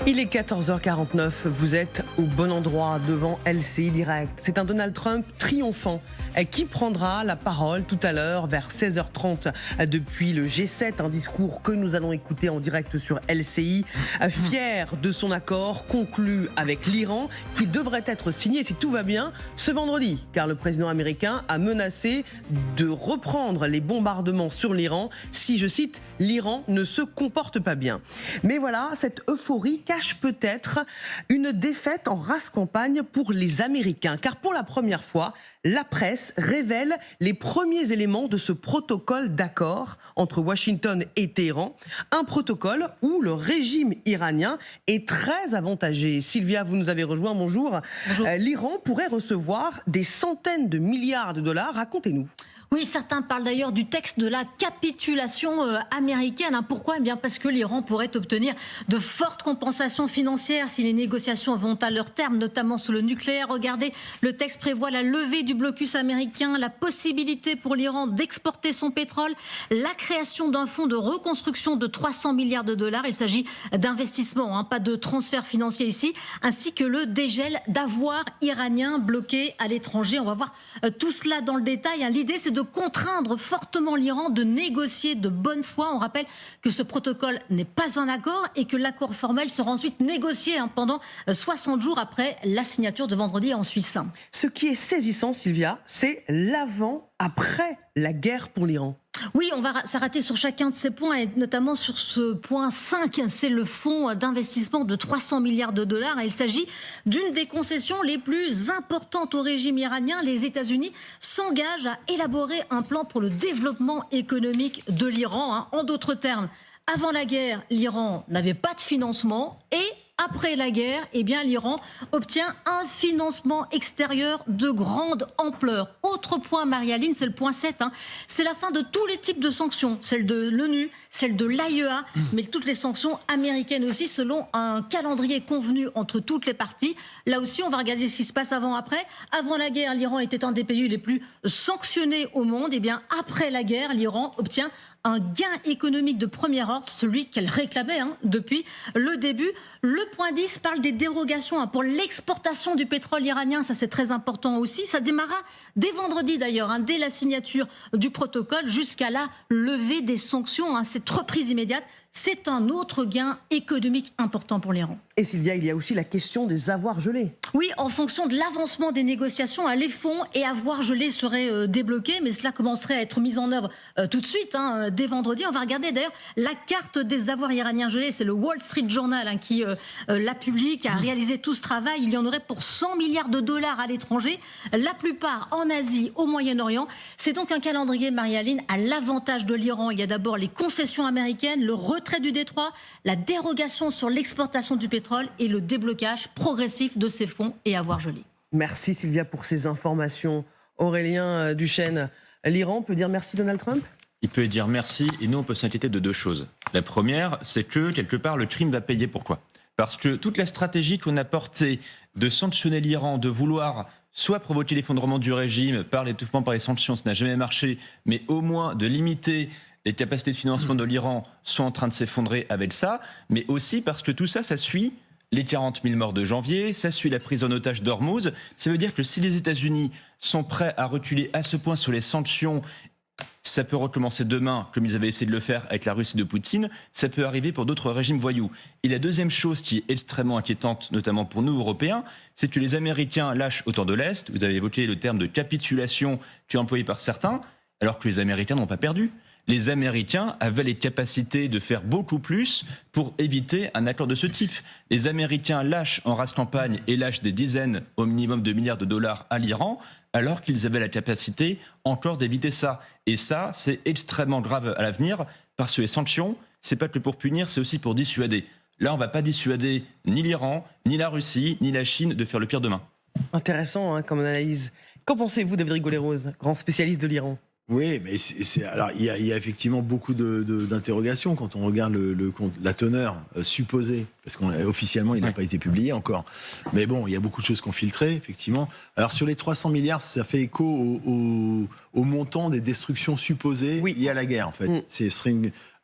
Il est 14h49, vous êtes au bon endroit devant LCI Direct. C'est un Donald Trump triomphant qui prendra la parole tout à l'heure vers 16h30 depuis le G7, un discours que nous allons écouter en direct sur LCI, fier de son accord conclu avec l'Iran qui devrait être signé, si tout va bien, ce vendredi, car le président américain a menacé de reprendre les bombardements sur l'Iran si, je cite, l'Iran ne se comporte pas bien. Mais voilà, cette euphorie cache peut-être une défaite en race campagne pour les Américains, car pour la première fois, la presse révèle les premiers éléments de ce protocole d'accord entre Washington et Téhéran, un protocole où le régime iranien est très avantagé. Sylvia, vous nous avez rejoint, bonjour. Bonjour. L'Iran pourrait recevoir des centaines de milliards de dollars, racontez-nous. Oui, certains parlent d'ailleurs du texte de la capitulation américaine. Pourquoi ? Eh bien parce que l'Iran pourrait obtenir de fortes compensations financières si les négociations vont à leur terme, notamment sur le nucléaire. Regardez, le texte prévoit la levée du blocus américain, la possibilité pour l'Iran d'exporter son pétrole, la création d'un fonds de reconstruction de 300 milliards de dollars. Il s'agit d'investissements, pas de transfert financier ici, ainsi que le dégel d'avoirs iraniens bloqués à l'étranger. On va voir tout cela dans le détail. L'idée, c'est de contraindre fortement l'Iran de négocier de bonne foi. On rappelle que ce protocole n'est pas un accord et que l'accord formel sera ensuite négocié pendant 60 jours après la signature de vendredi en Suisse. Ce qui est saisissant, Sylvia, c'est l'avant-après la guerre pour l'Iran. Oui, on va s'arrêter sur chacun de ces points et notamment sur ce point 5, c'est le fonds d'investissement de 300 milliards de dollars. Il s'agit d'une des concessions les plus importantes au régime iranien. Les États-Unis s'engagent à élaborer un plan pour le développement économique de l'Iran. En d'autres termes, avant la guerre, l'Iran n'avait pas de financement et après la guerre, l'Iran obtient un financement extérieur de grande ampleur. Autre point, Marie-Aline, c'est le point 7. C'est la fin de tous les types de sanctions. Celle de l'ONU, celle de l'AIEA, mais toutes les sanctions américaines aussi, selon un calendrier convenu entre toutes les parties. Là aussi, on va regarder ce qui se passe avant-après. Avant la guerre, l'Iran était un des pays les plus sanctionnés au monde. Après la guerre, l'Iran obtient un gain économique de premier ordre, celui qu'elle réclamait depuis le début. Le point 10 parle des dérogations pour l'exportation du pétrole iranien. Ça, c'est très important aussi. Ça démarra dès vendredi d'ailleurs, dès la signature du protocole jusqu'à la levée des sanctions. Cette reprise immédiate, c'est un autre gain économique important pour l'Iran. Et Sylvia, il y a aussi la question des avoirs gelés. Oui, en fonction de l'avancement des négociations, les fonds et avoirs gelés seraient débloqués, mais cela commencerait à être mis en œuvre tout de suite, dès vendredi. On va regarder d'ailleurs la carte des avoirs iraniens gelés. C'est le Wall Street Journal qui la publie, qui a réalisé tout ce travail. Il y en aurait pour 100 milliards de dollars à l'étranger, la plupart en Asie, au Moyen-Orient. C'est donc un calendrier, Marie-Aline, à l'avantage de l'Iran. Il y a d'abord les concessions américaines, le retrait du détroit, la dérogation sur l'exportation du pétrole et le déblocage progressif de ces fonds et avoirs gelés. Merci Sylvia pour ces informations. Aurélien Duchesne, l'Iran peut dire merci Donald Trump ? Il peut dire merci et nous on peut s'inquiéter de deux choses. La première, c'est que quelque part le crime va payer. Pourquoi ? Parce que toute la stratégie qu'on a portée de sanctionner l'Iran, de vouloir soit provoquer l'effondrement du régime par l'étouffement par les sanctions, ça n'a jamais marché, mais au moins de limiter les capacités de financement de l'Iran sont en train de s'effondrer avec ça, mais aussi parce que tout ça, ça suit les 40 000 morts de janvier, ça suit la prise en otage d'Ormuz. Ça veut dire que si les États-Unis sont prêts à reculer à ce point sur les sanctions, ça peut recommencer demain, comme ils avaient essayé de le faire avec la Russie de Poutine, ça peut arriver pour d'autres régimes voyous. Et la deuxième chose qui est extrêmement inquiétante, notamment pour nous, Européens, c'est que les Américains lâchent autant de l'Est. Vous avez évoqué le terme de capitulation qui est employé par certains, alors que les Américains n'ont pas perdu. Les Américains avaient les capacités de faire beaucoup plus pour éviter un accord de ce type. Les Américains lâchent en race campagne et lâchent des dizaines au minimum de milliards de dollars à l'Iran, alors qu'ils avaient la capacité encore d'éviter ça. Et ça, c'est extrêmement grave à l'avenir, parce que les sanctions, c'est pas que pour punir, c'est aussi pour dissuader. Là, on va pas dissuader ni l'Iran, ni la Russie, ni la Chine de faire le pire demain. Intéressant comme analyse. Qu'en pensez-vous, David Rigolet-Rose, grand spécialiste de l'Iran ? Oui, mais alors il y a effectivement beaucoup d'interrogations quand on regarde la teneur supposée, parce qu'officiellement il n'a pas été publié encore. Mais bon, il y a beaucoup de choses qui ont filtré, effectivement. Alors sur les 300 milliards, ça fait écho au montant des destructions supposées liées à la guerre, en fait. Ce serait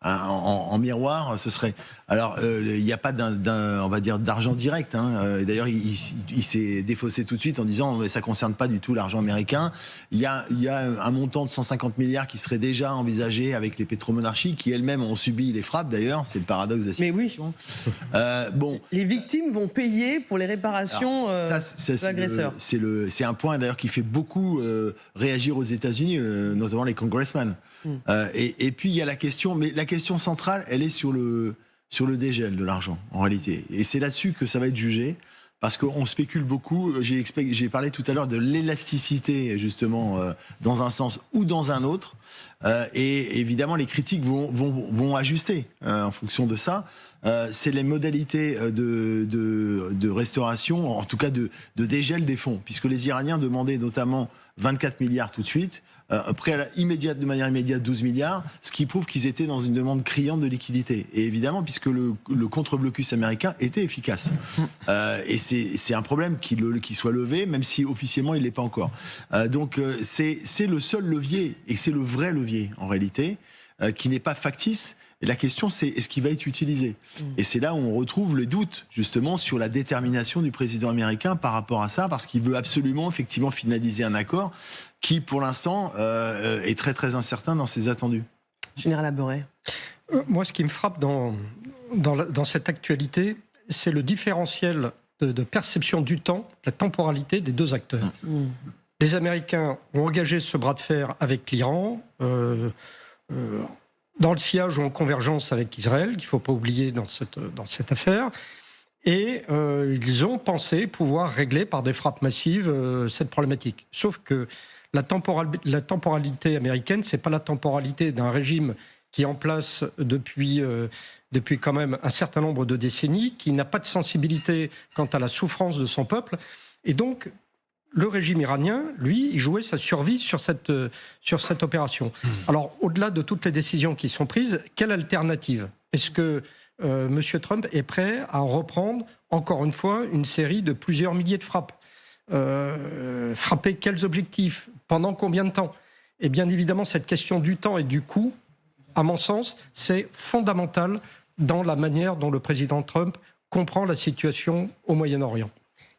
en miroir, ce serait Alors, il n'y a pas on va dire, d'argent direct. Et d'ailleurs, il s'est défaussé tout de suite en disant mais ça ne concerne pas du tout l'argent américain. Il y a un montant de 150 milliards qui serait déjà envisagé avec les pétromonarchies qui elles-mêmes ont subi les frappes d'ailleurs. C'est le paradoxe de la situation. Mais oui. Bon, les victimes vont payer pour les réparations de l'agresseur. C'est un point d'ailleurs qui fait beaucoup réagir aux États-Unis, notamment les congressmen. Et puis il y a la question, mais la question centrale, elle est sur le dégel de l'argent, en réalité. Et c'est là-dessus que ça va être jugé, parce qu'on spécule beaucoup. J'ai parlé tout à l'heure de l'élasticité, justement, dans un sens ou dans un autre. Et évidemment, les critiques vont ajuster en fonction de ça. C'est les modalités de restauration, en tout cas de dégel des fonds, puisque les Iraniens demandaient notamment 24 milliards tout de suite, de manière immédiate 12 milliards, ce qui prouve qu'ils étaient dans une demande criante de liquidité. Et évidemment, puisque le contre-blocus américain était efficace. Et c'est un problème qu'il soit levé, même si officiellement il ne l'est pas encore. Donc c'est le seul levier, et c'est le vrai levier en réalité, qui n'est pas factice. Et la question, c'est est-ce qu'il va être utilisé ? Et c'est là où on retrouve les doutes, justement, sur la détermination du président américain par rapport à ça, parce qu'il veut absolument, effectivement, finaliser un accord qui, pour l'instant, est très, très incertain dans ses attendus. Général Aberay. Moi, ce qui me frappe dans cette actualité, c'est le différentiel de perception du temps, la temporalité des deux acteurs. Les Américains ont engagé ce bras de fer avec l'Iran, dans le sillage ou en convergence avec Israël, qu'il ne faut pas oublier dans cette affaire. Et ils ont pensé pouvoir régler par des frappes massives cette problématique. Sauf que la temporalité américaine, ce n'est pas la temporalité d'un régime qui est en place depuis quand même un certain nombre de décennies, qui n'a pas de sensibilité quant à la souffrance de son peuple. Et donc, le régime iranien, lui, il jouait sa survie sur cette opération. Alors, au-delà de toutes les décisions qui sont prises, quelle alternative ? Est-ce que M. Trump est prêt à reprendre, encore une fois, une série de plusieurs milliers de frappes ? Frapper quels objectifs ? Pendant combien de temps ? Et bien évidemment, cette question du temps et du coût, à mon sens, c'est fondamental dans la manière dont le président Trump comprend la situation au Moyen-Orient.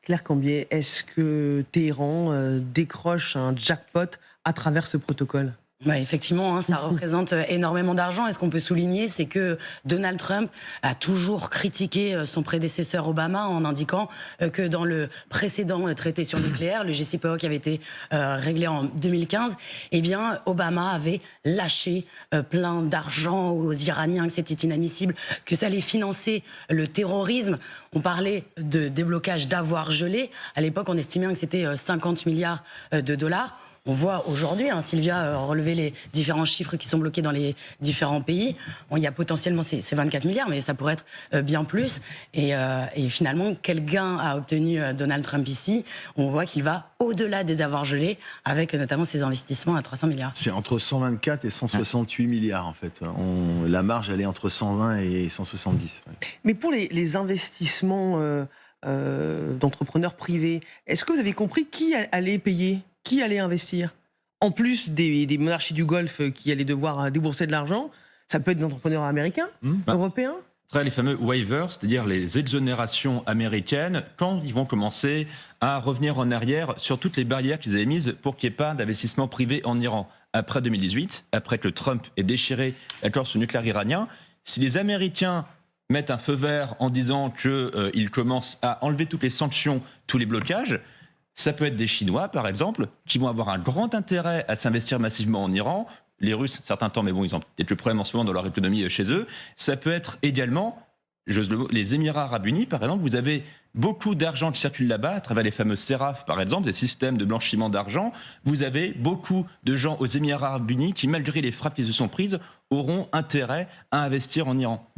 Claire Cambier, est-ce que Téhéran décroche un jackpot à travers ce protocole ? Ouais, effectivement, ça représente énormément d'argent. Et ce qu'on peut souligner, c'est que Donald Trump a toujours critiqué son prédécesseur Obama en indiquant que dans le précédent traité sur le nucléaire, le JCPOA qui avait été réglé en 2015, eh bien, Obama avait lâché plein d'argent aux Iraniens, que c'était inadmissible, que ça allait financer le terrorisme. On parlait de déblocage d'avoirs gelés. À l'époque, on estimait que c'était 50 milliards de dollars. On voit aujourd'hui, Sylvia relever les différents chiffres qui sont bloqués dans les différents pays. Bon, il y a potentiellement ces 24 milliards, mais ça pourrait être bien plus. Et finalement, quel gain a obtenu Donald Trump ici ? On voit qu'il va au-delà des avoirs gelés, avec notamment ses investissements à 300 milliards. C'est entre 124 et 168 milliards, en fait. La marge, elle est entre 120 et 170. Ouais. Mais pour les investissements d'entrepreneurs privés, est-ce que vous avez compris qui allait payer ? Qui allait investir ? En plus des monarchies du Golfe qui allaient devoir débourser de l'argent, ça peut être des entrepreneurs américains, européens ? Les fameux waivers, c'est-à-dire les exonérations américaines, quand ils vont commencer à revenir en arrière sur toutes les barrières qu'ils avaient mises pour qu'il n'y ait pas d'investissement privé en Iran. Après 2018, après que Trump ait déchiré l'accord sur le nucléaire iranien, si les Américains mettent un feu vert en disant qu'ils commencent à enlever toutes les sanctions, tous les blocages, ça peut être des Chinois, par exemple, qui vont avoir un grand intérêt à s'investir massivement en Iran. Les Russes, certains temps, mais bon, ils ont peut-être le problème en ce moment dans leur économie chez eux. Ça peut être également, les Émirats Arabes Unis, par exemple. Vous avez beaucoup d'argent qui circule là-bas, à travers les fameux SERAF, par exemple, des systèmes de blanchiment d'argent. Vous avez beaucoup de gens aux Émirats Arabes Unis qui, malgré les frappes qui se sont prises, auront intérêt à investir en Iran.